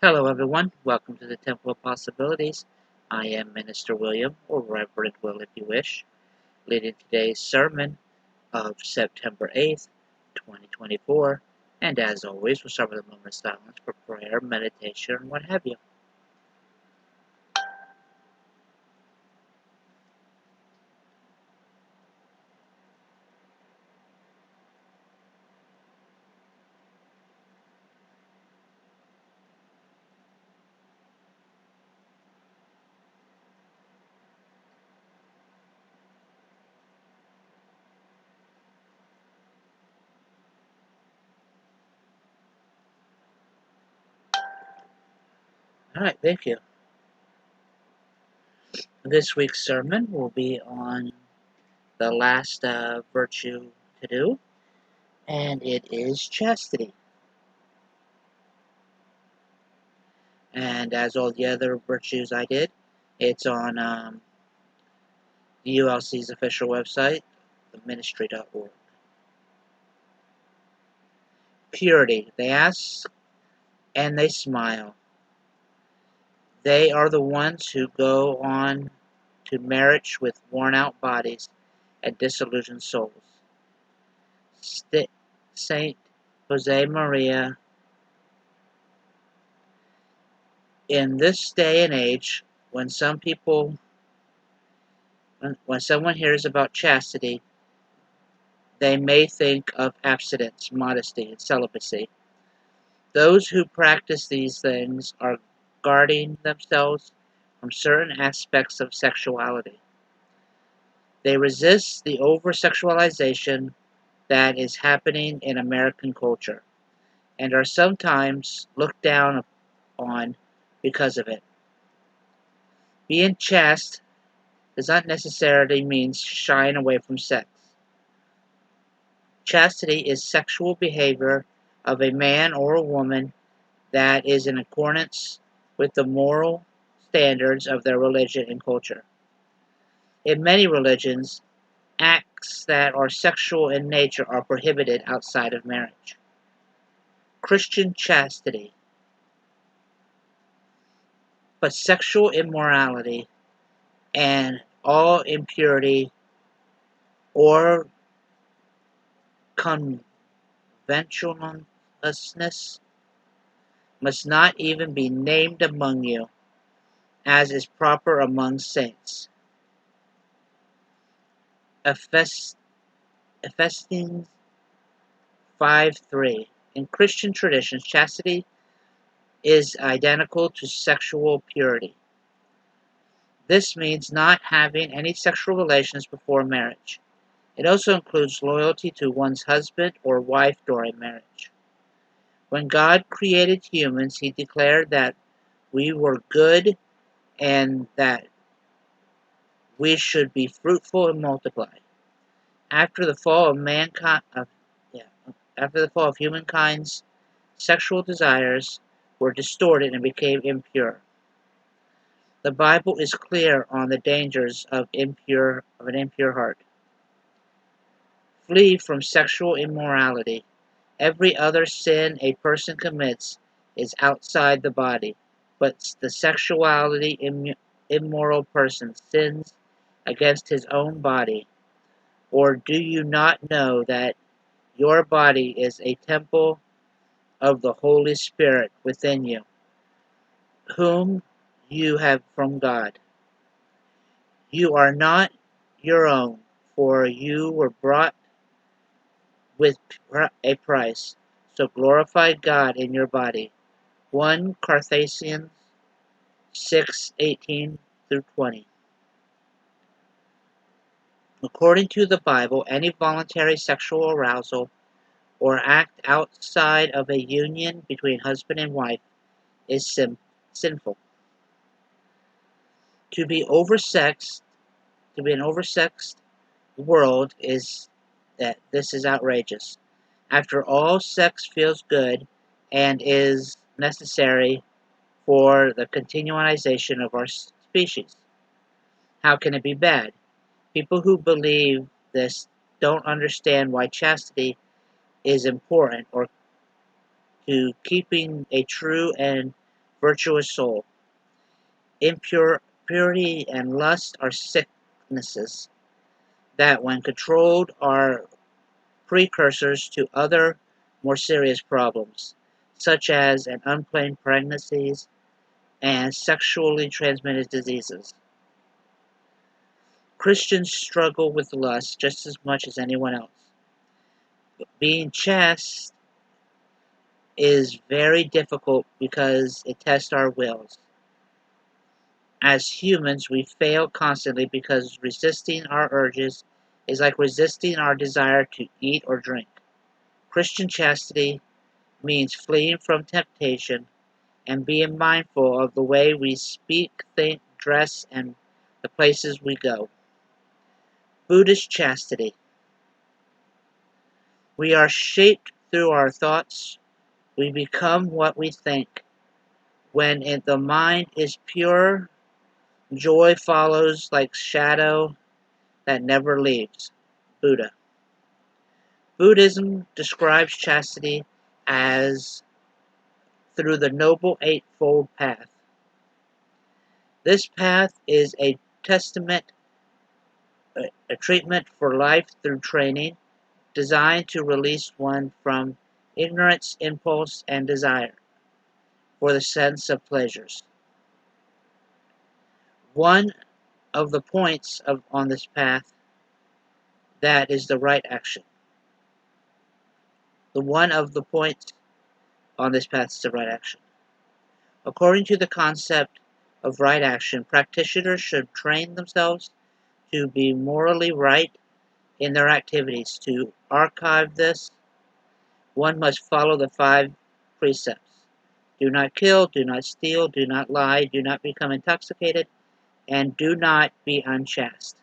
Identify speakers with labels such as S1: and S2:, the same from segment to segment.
S1: Hello, everyone. Welcome to the Temple of Possibilities. I am Minister William, or Reverend Will if you wish, leading today's sermon of September 8th, 2024. And as always, we'll start with a moment of silence for prayer, meditation, and what have you. All right, thank you. This week's sermon will be on the last virtue to do, and it is chastity. And as all the other virtues I did, it's on the ULC's official website, theministry.org. Purity. They ask and they smile. They are the ones who go on to marriage with worn-out bodies and disillusioned souls. Saint Jose Maria. In this day and age, when someone hears about chastity, they may think of abstinence, modesty, and celibacy. Those who practice these things are guarding themselves from certain aspects of sexuality. They resist the over-sexualization that is happening in American culture, and are sometimes looked down on because of it. Being chaste does not necessarily mean shying away from sex. Chastity is sexual behavior of a man or a woman that is in accordance with the moral standards of their religion and culture. In many religions, acts that are sexual in nature are prohibited outside of marriage. Christian chastity. But sexual immorality and all impurity or conventionalness must not even be named among you, as is proper among saints. Ephesians 5:3. In Christian traditions, chastity is identical to sexual purity. This means not having any sexual relations before marriage. It also includes loyalty to one's husband or wife during marriage. When God created humans, He declared that we were good and that we should be fruitful and multiply. After the fall of humankind's sexual desires were distorted and became impure. The Bible is clear on the dangers of an impure heart. Flee from sexual immorality. Every other sin a person commits is outside the body, but the sexuality immoral person sins against his own body. Or do you not know that your body is a temple of the Holy Spirit within you, whom you have from God? You are not your own, for you were bought with a price. So glorify God in your body. 1 Corinthians 6:18-20. According to the Bible, any voluntary sexual arousal or act outside of a union between husband and wife is sinful. To be an oversexed world this is outrageous. After all, sex feels good and is necessary for the continuation of our species. How can it be bad? People who believe this don't understand why chastity is important or to keeping a true and virtuous soul. Impurity and lust are sicknesses that, when controlled, are precursors to other more serious problems, such as an unplanned pregnancies and sexually transmitted diseases. Christians struggle with lust just as much as anyone else. Being chaste is very difficult because it tests our wills. As humans, we fail constantly because resisting our urges is like resisting our desire to eat or drink. Christian chastity means fleeing from temptation and being mindful of the way we speak, think, dress, and the places we go. Buddhist chastity. We are shaped through our thoughts. We become what we think. When the mind is pure, joy follows like shadow that never leaves. Buddha. Buddhism describes chastity as through the Noble Eightfold Path. This path is a testament, a treatment for life through training, designed to release one from ignorance, impulse, and desire for the sense of pleasures. One of the points on this path that is the right action. The one of the points on this path is the right action. According to the concept of right action, practitioners should train themselves to be morally right in their activities. To archive this, one must follow the 5 precepts. Do not kill, do not steal, do not lie, do not become intoxicated, and do not be unchaste.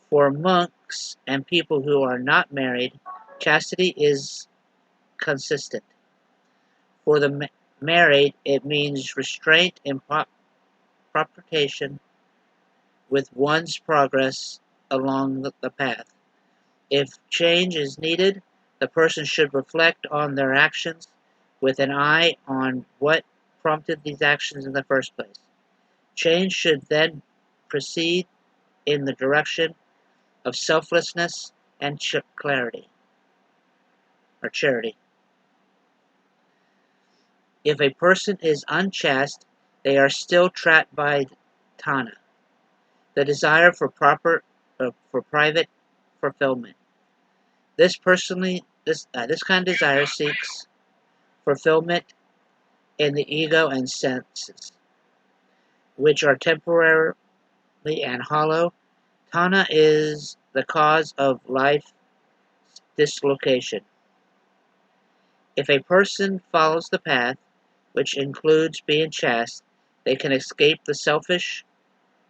S1: For monks and people who are not married, chastity is consistent. For the married, it means restraint in proportion with one's progress along the path. If change is needed, the person should reflect on their actions with an eye on what prompted these actions in the first place. Change should then proceed in the direction of selflessness and clarity or charity. If a person is unchaste, they are still trapped by tanha, the desire for private fulfillment. This kind of desire seeks fulfillment in the ego and senses, which are temporary and hollow. Tanha is the cause of life dislocation. If a person follows the path, which includes being chaste, they can escape the selfish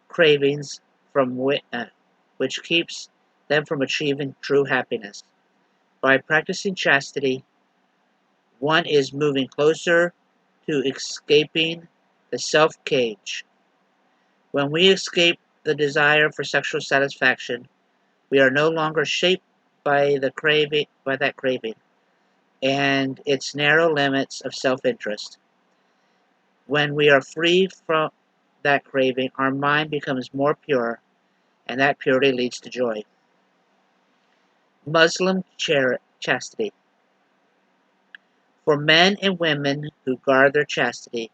S1: cravings from which keeps them from achieving true happiness. By practicing chastity, one is moving closer to escaping the self-cage. When we escape the desire for sexual satisfaction, we are no longer shaped by that craving and its narrow limits of self-interest. When we are free from that craving, our mind becomes more pure, and that purity leads to joy. Muslim chastity. For men and women who guard their chastity,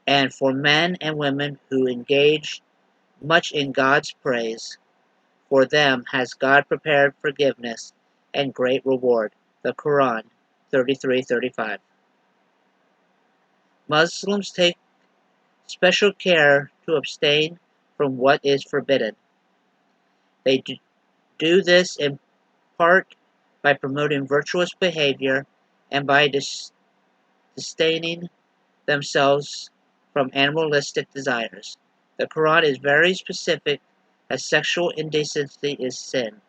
S1: and for men and women who engage much in God's praise, for them has God prepared forgiveness and great reward. The Quran 33:35. Muslims take special care to abstain from what is forbidden. They do this in part by promoting virtuous behavior and by disdaining themselves from animalistic desires. The Quran is very specific as sexual indecency is sin.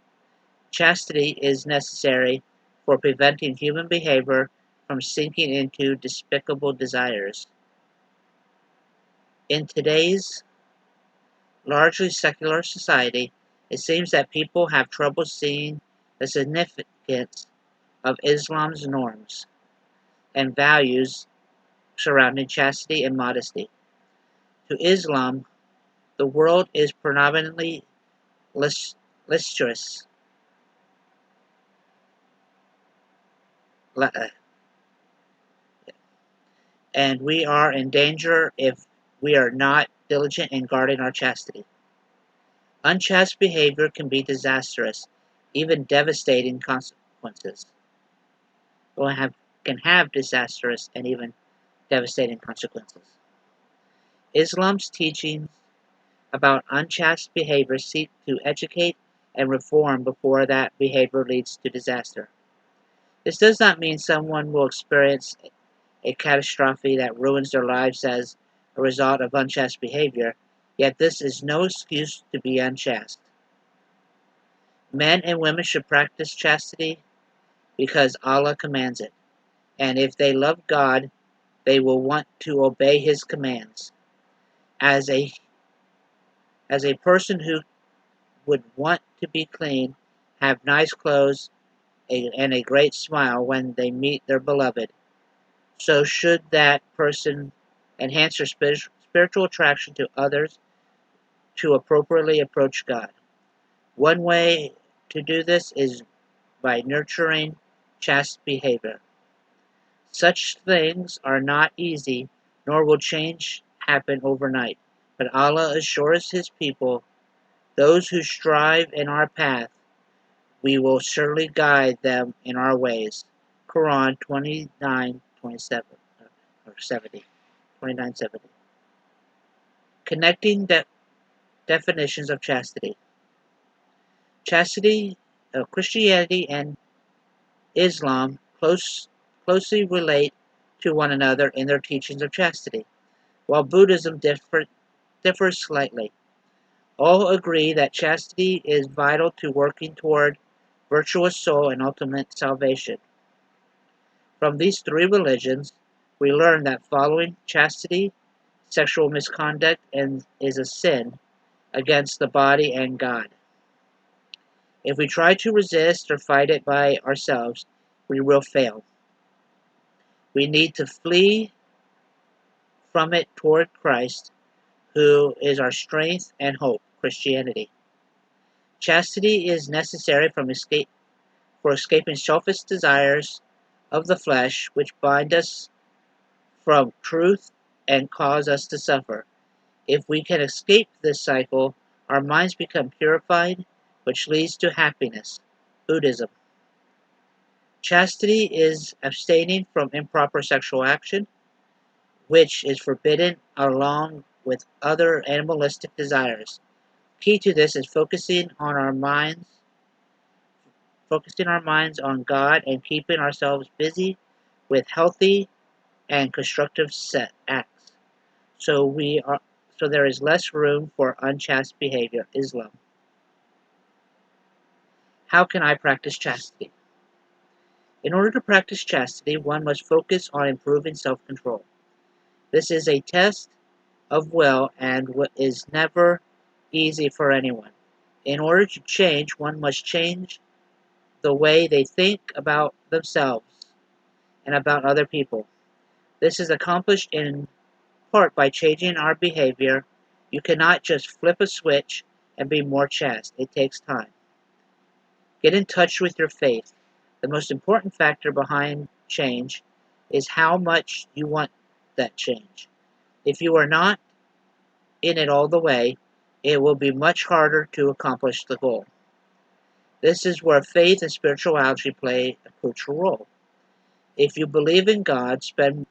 S1: Chastity is necessary for preventing human behavior from sinking into despicable desires. In today's largely secular society, it seems that people have trouble seeing the significance of Islam's norms and values surrounding chastity and modesty. To Islam, the world is predominantly listrous, and we are in danger if we are not diligent in guarding our chastity. Unchaste behavior can be disastrous, even devastating consequences. Can have disastrous and even devastating consequences. Islam's teachings about unchaste behavior seek to educate and reform before that behavior leads to disaster. This does not mean someone will experience a catastrophe that ruins their lives as a result of unchaste behavior, yet this is no excuse to be unchaste. Men and women should practice chastity because Allah commands it, and if they love God, they will want to obey His commands. As a person who would want to be clean, have nice clothes, and a great smile when they meet their beloved, so should that person enhance their spiritual attraction to others to appropriately approach God. One way to do this is by nurturing chaste behavior. Such things are not easy, nor will change happen overnight, but Allah assures His people, those who strive in our path, we will surely guide them in our ways. Quran 29:27 or 70, 29:70. Connecting definitions of chastity. Chastity, Christianity and Islam closely relate to one another in their teachings of chastity, while Buddhism differs slightly. All agree that chastity is vital to working toward virtuous soul and ultimate salvation. From these three religions, we learn that following chastity, sexual misconduct is a sin against the body and God. If we try to resist or fight it by ourselves, we will fail. We need to flee from it toward Christ, who is our strength and hope, Christianity. Chastity is necessary for escaping selfish desires of the flesh, which bind us from truth and cause us to suffer. If we can escape this cycle, our minds become purified, which leads to happiness. Buddhism. Chastity is abstaining from improper sexual action, which is forbidden along with other animalistic desires. Key to this is focusing our minds on God and keeping ourselves busy with healthy and constructive set acts. So there is less room for unchaste behavior. Islam. How can I practice chastity? In order to practice chastity, one must focus on improving self-control. This is a test of will and is never easy for anyone. In order to change, one must change the way they think about themselves and about other people. This is accomplished in part by changing our behavior. You cannot just flip a switch and be more chaste. It takes time. Get in touch with your faith. The most important factor behind change is how much you want that change. If you are not in it all the way, it will be much harder to accomplish the goal. This is where faith and spirituality play a crucial role. If you believe in God, spend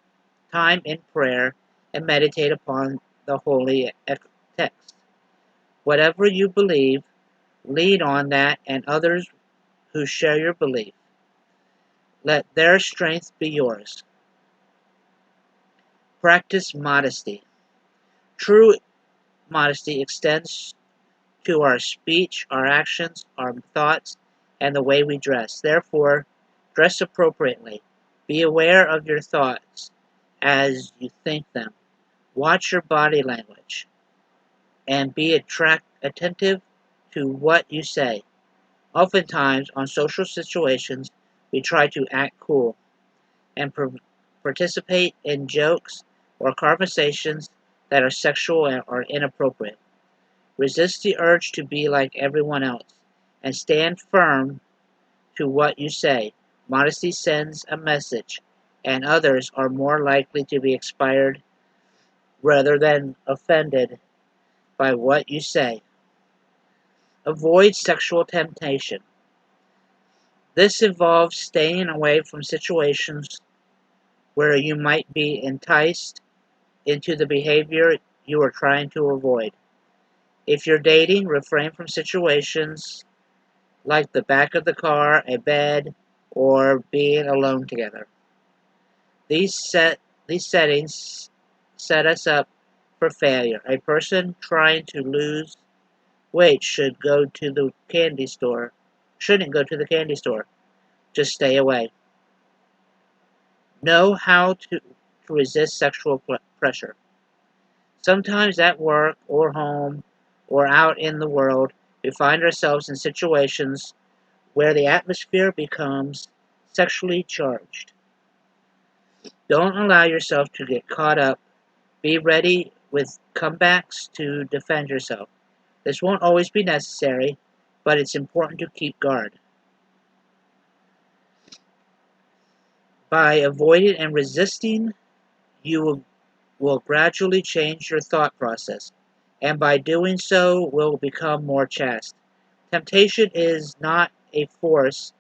S1: time in prayer and meditate upon the holy text. Whatever you believe, lean on that and others who share your belief. Let their strength be yours. Practice modesty. True modesty extends to our speech, our actions, our thoughts, and the way we dress. Therefore, dress appropriately. Be aware of your thoughts as you think them. Watch your body language and be attentive to what you say. Oftentimes, on social situations, we try to act cool and participate in jokes or conversations that are sexual or inappropriate. Resist the urge to be like everyone else and stand firm to what you say. Modesty sends a message, and others are more likely to be inspired rather than offended by what you say. Avoid sexual temptation. This involves staying away from situations where you might be enticed into the behavior you are trying to avoid. If you're dating, refrain from situations like the back of the car, a bed, or being alone together. These settings set us up for failure. A person trying to lose weight shouldn't go to the candy store. Just stay away. Know how to resist sexual pressure. Sometimes at work or home or out in the world, we find ourselves in situations where the atmosphere becomes sexually charged. Don't allow yourself to get caught up. Be ready with comebacks to defend yourself. This won't always be necessary, but it's important to keep guard. By avoiding and resisting, you will gradually change your thought process, and by doing so, will become more chaste. Temptation is not a force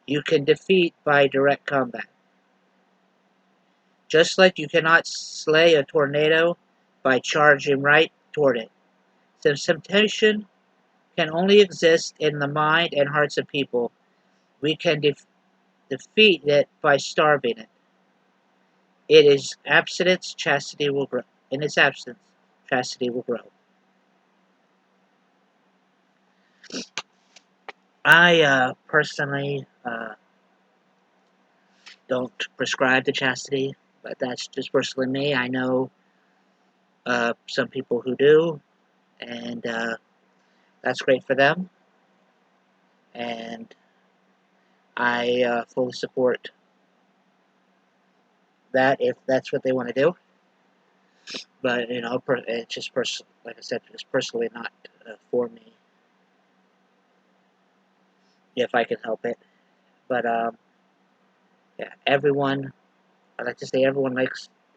S1: you can defeat by direct combat. Just like you cannot slay a tornado by charging right toward it. Since temptation can only exist in the mind and hearts of people, we can defeat it by starving it. It is abstinence, chastity will grow. In its absence, chastity will grow. I personally don't prescribe to chastity, but that's just personally me. I know some people who do, and that's great for them. And I fully support that if that's what they want to do. But it's just like I said, it's personally not for me if I can help it. But yeah, everyone. I like to say everyone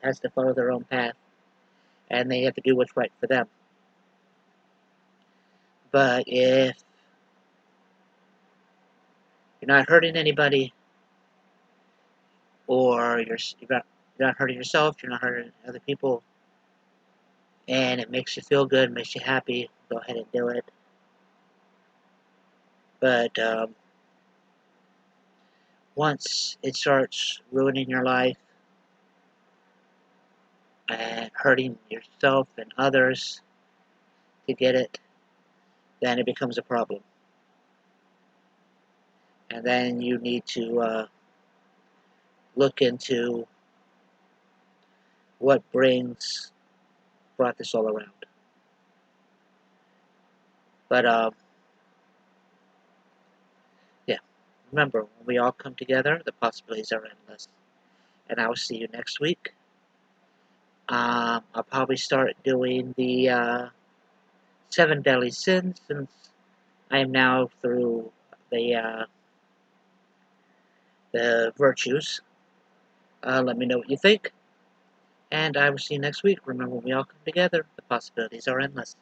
S1: has to follow their own path, and they have to do what's right for them. But if you're not hurting anybody, or you're not hurting yourself, you're not hurting other people, and it makes you feel good, makes you happy, go ahead and do it. But once it starts ruining your life and hurting yourself and others to get it, then it becomes a problem. And then you need to look into what brought this all around. But yeah, remember, when we all come together, the possibilities are endless. And I will see you next week. I'll probably start doing the 7 deadly sins since I am now through the virtues. Let me know what you think, and I will see you next week. Remember, when we all come together, the possibilities are endless.